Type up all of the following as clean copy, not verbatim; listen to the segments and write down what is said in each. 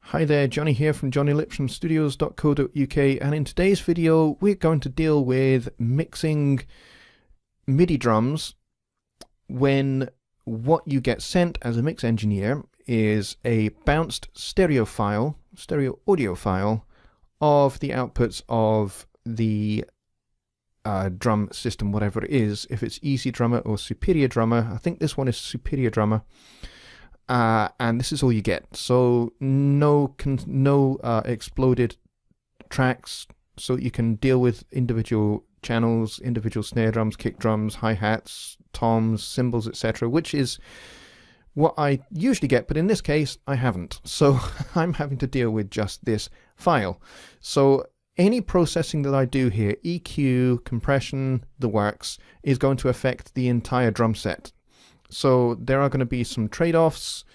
Hi there, Jonny here from JonnyLipshamStudios.co.uk, and in today's video we're going to deal with mixing MIDI drums when what you get sent as a mix engineer is a bounced stereo audio file of the outputs of the drum system, whatever it is. If it's Easy Drummer or Superior Drummer, I think this one is Superior Drummer. And this is all you get. So no exploded tracks, so you can deal with individual channels, individual snare drums, kick drums, hi-hats, toms, cymbals, etc., which is what I usually get, but in this case I haven't. So I'm having to deal with just this file. So any processing that I do here, EQ, compression, the works, is going to affect the entire drum set. So there are going to be some trade-offs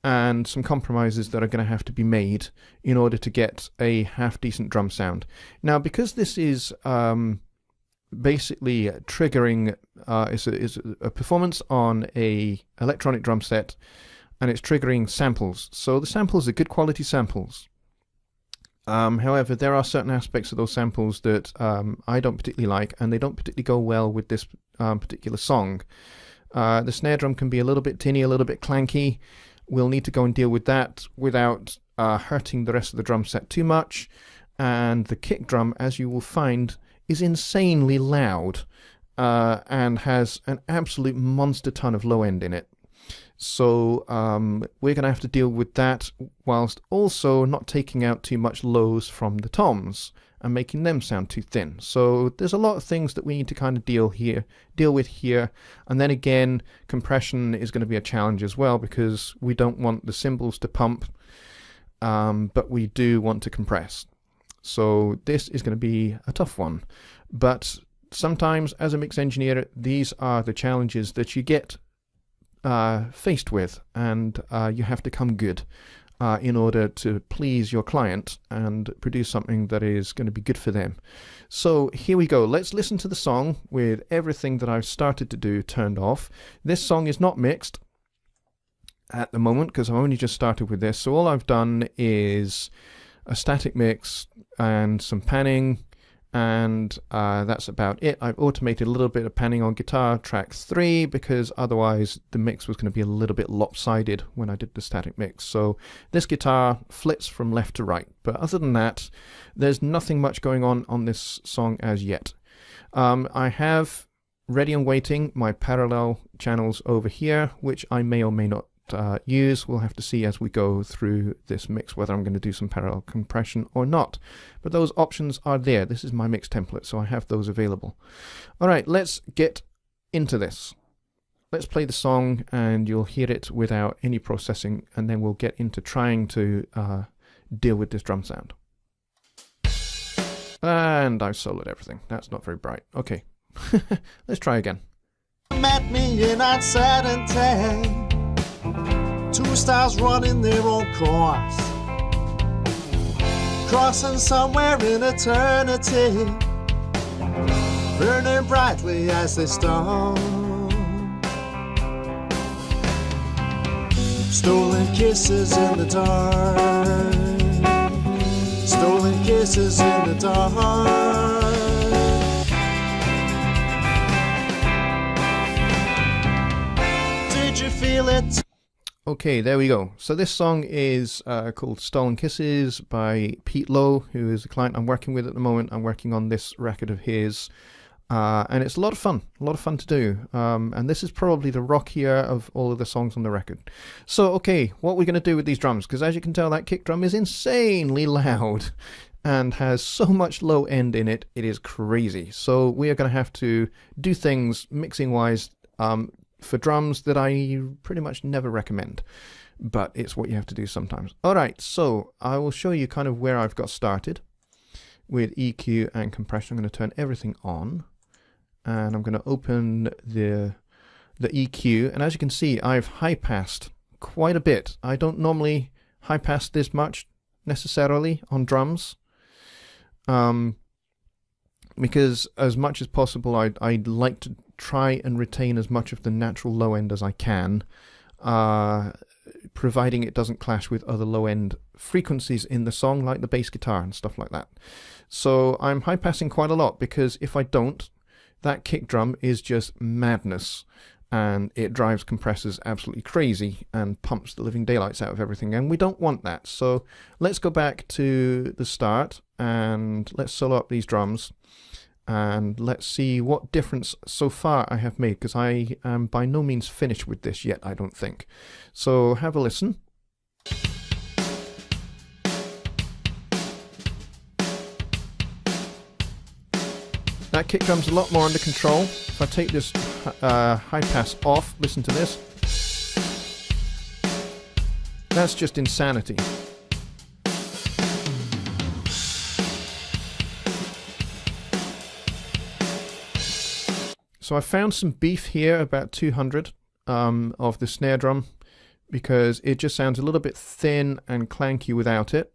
and some compromises that are going to have to be made in order to get a half-decent drum sound. Now, because this is basically triggering, is a performance on a electronic drum set, and it's triggering samples. So the samples are good quality samples. However, there are certain aspects of those samples that I don't particularly like, and they don't particularly go well with this particular song. The snare drum can be a little bit tinny, a little bit clanky. We'll need to go and deal with that without hurting the rest of the drum set too much. And the kick drum, as you will find, is insanely loud and has an absolute monster ton of low end in it. So we're going to have to deal with that whilst also not taking out too much lows from the toms and making them sound too thin. So there's a lot of things that we need to kind of deal with here. And then again, compression is going to be a challenge as well, because we don't want the cymbals to pump, but we do want to compress. So this is going to be a tough one. But sometimes as a mix engineer, these are the challenges that you get faced with, and you have to come good in order to please your client and produce something that is going to be good for them. So here we go. Let's listen to the song with everything that I've started to do turned off. This song is not mixed at the moment because I've only just started with this. So all I've done is a static mix and some panning, and that's about it. I've automated a little bit of panning on guitar track 3 because otherwise the mix was going to be a little bit lopsided when I did the static mix. So this guitar flits from left to right, but other than that there's nothing much going on this song as yet. I have ready and waiting my parallel channels over here, which I may or may not use. We'll have to see as we go through this mix whether I'm going to do some parallel compression or not, but those options are there. This is my mix template, so I have those available. Alright, let's get into this. Let's play the song and you'll hear it without any processing, and then we'll get into trying to deal with this drum sound. And I've soloed everything. That's not very bright. Okay, let's try again. Met me in uncertainty. Two stars running their own course, crossing somewhere in eternity, burning brightly as they start. Stolen kisses in the dark, stolen kisses in the dark. Did you feel it? Okay, there we go. So this song is called Stolen Kisses by Pete Lowe, who is the client I'm working with at the moment. I'm working on this record of his, and it's a lot of fun to do. And this is probably the rockier of all of the songs on the record. So, okay, what we're going to do with these drums, because as you can tell, that kick drum is insanely loud and has so much low end in it, it is crazy. So we are going to have to do things mixing-wise for drums that I pretty much never recommend, but it's what you have to do sometimes. Alright, so I will show you kind of where I've got started with EQ and compression. I'm going to turn everything on, and I'm going to open the EQ, and as you can see, I've high-passed quite a bit. I don't normally high-pass this much necessarily on drums, because as much as possible I'd like to try and retain as much of the natural low end as I can, providing it doesn't clash with other low-end frequencies in the song, like the bass guitar and stuff like that. So I'm high passing quite a lot, because if I don't, that kick drum is just madness, and it drives compressors absolutely crazy and pumps the living daylights out of everything, and we don't want that. So let's go back to the start and let's solo up these drums, and let's see what difference so far I have made, because I am by no means finished with this yet, I don't think. So have a listen. That kick drum's a lot more under control. If I take this high pass off, listen to this. That's just insanity. So I found some beef here, about 200 of the snare drum, because it just sounds a little bit thin and clanky without it.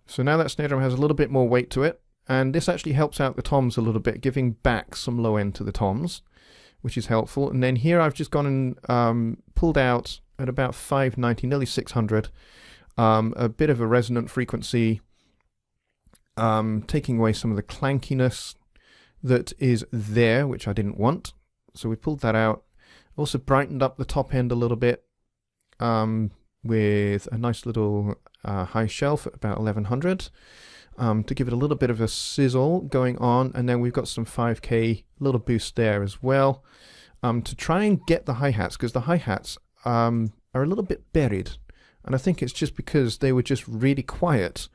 So now that snare drum has a little bit more weight to it, and this actually helps out the toms a little bit, giving back some low end to the toms, which is helpful. And then here I've just gone and pulled out at about 590, nearly 600, a bit of a resonant frequency, taking away some of the clankiness that is there, which I didn't want. So we pulled that out. Also brightened up the top end a little bit with a nice little high shelf at about 1100 to give it a little bit of a sizzle going on. And then we've got some 5K little boost there as well, to try and get the hi-hats, because the hi-hats are a little bit buried, and I think it's just because they were just really quiet.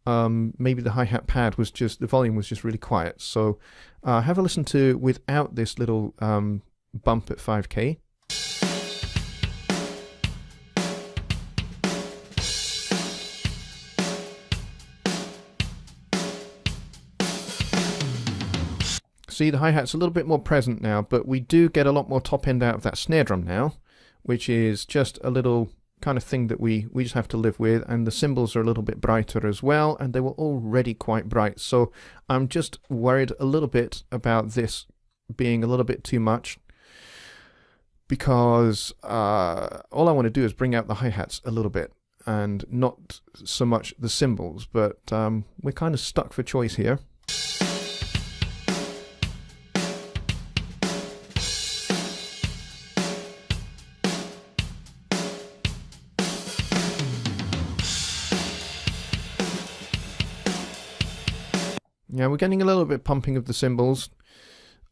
Maybe the hi-hat pad was just, the volume was just really quiet. So have a listen to without this little bump at 5K. See, the hi-hat's a little bit more present now, but we do get a lot more top end out of that snare drum now, which is just a little kind of thing that we just have to live with. And the cymbals are a little bit brighter as well, and they were already quite bright. So I'm just worried a little bit about this being a little bit too much, because all I want to do is bring out the hi-hats a little bit and not so much the cymbals, but we're kind of stuck for choice here. Yeah, we're getting a little bit pumping of the cymbals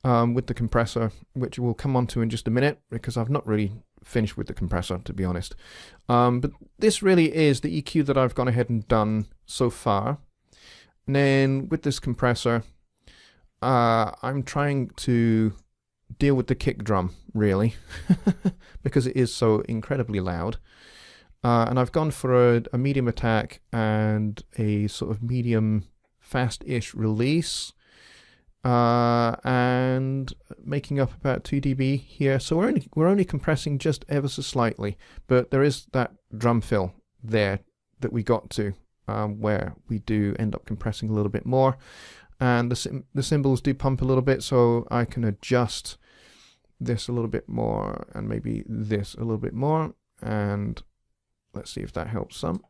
with the compressor, which we'll come on to in just a minute, because I've not really finished with the compressor, to be honest. But this really is the EQ that I've gone ahead and done so far. And then with this compressor, I'm trying to deal with the kick drum, really, because it is so incredibly loud. And I've gone for a medium attack and a sort of medium fast-ish release, and making up about 2 dB here. So we're only compressing just ever so slightly, but there is that drum fill there that we got to, where we do end up compressing a little bit more, and the cymbals do pump a little bit, so I can adjust this a little bit more and maybe this a little bit more, and let's see if that helps some.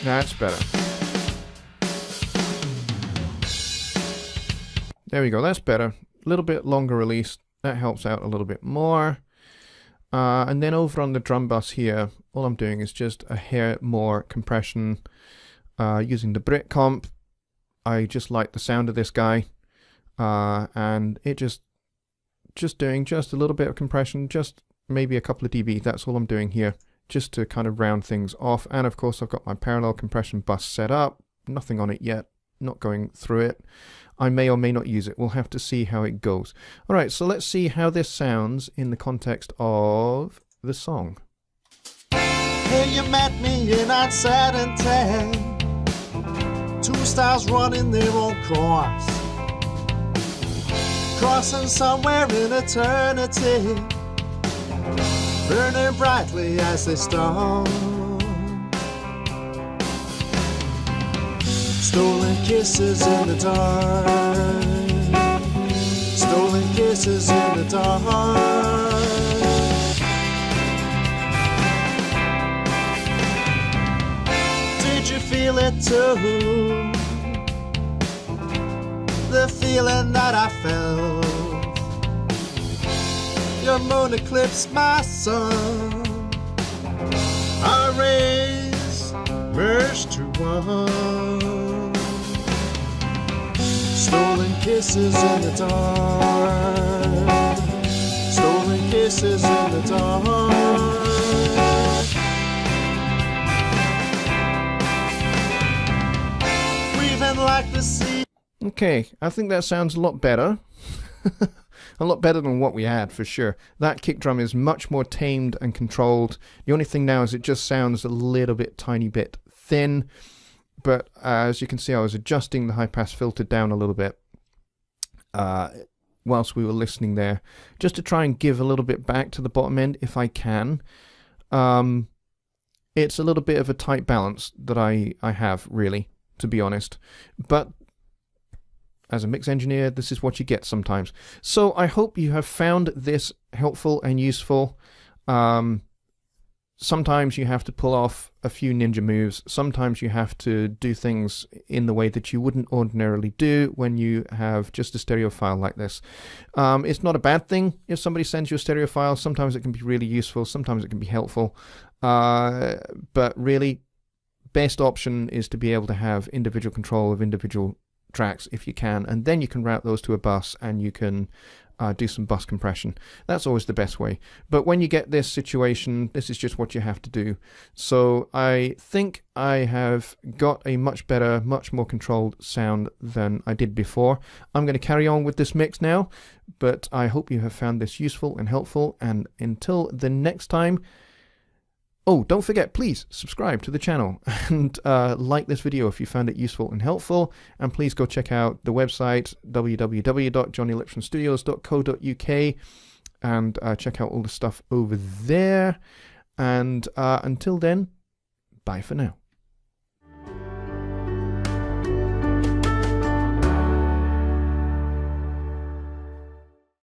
That's better. There we go, that's better. A little bit longer release, that helps out a little bit more. And then over on the drum bus here, all I'm doing is just a hair more compression using the Brit comp. I just like the sound of this guy, and it just doing just a little bit of compression, just maybe a couple of dB. That's all I'm doing here, just to kind of round things off. And of course I've got my parallel compression bus set up, nothing on it yet, not going through it. I may or may not use it. We'll have to see how it goes. All right, so let's see how this sounds in the context of the song. Hey, you met me in that sad town. Two stars running their own course, crossing somewhere in eternity, burning brightly as they start. Stolen kisses in the dark, stolen kisses in the dark. Did you feel it too? The feeling that I felt. Your moon eclipsed my sun. Our rays merged to one. Stolen kisses in the dark, stolen kisses in the dark. Weaving like the sea. Okay, I think that sounds a lot better. A lot better than what we had, for sure. That kick drum is much more tamed and controlled. The only thing now is it just sounds a little bit, tiny bit thin. But as you can see, I was adjusting the high-pass filter down a little bit whilst we were listening there, just to try and give a little bit back to the bottom end if I can. It's a little bit of a tight balance that I have, really, to be honest. But as a mix engineer, this is what you get sometimes. So I hope you have found this helpful and useful. Sometimes you have to pull off a few ninja moves. Sometimes you have to do things in the way that you wouldn't ordinarily do when you have just a stereo file like this. It's not a bad thing if somebody sends you a stereo file. Sometimes it can be really useful. Sometimes it can be helpful. But really, best option is to be able to have individual control of individual tracks if you can, and then you can route those to a bus and you can do some bus compression. That's always the best way. But when you get this situation, this is just what you have to do. So I think I have got a much better, much more controlled sound than I did before. I'm going to carry on with this mix now, but I hope you have found this useful and helpful, and until the next time, oh, don't forget, please subscribe to the channel and like this video if you found it useful and helpful. And please go check out the website, www.jonnylipshamstudios.co.uk, and check out all the stuff over there. And until then, bye for now.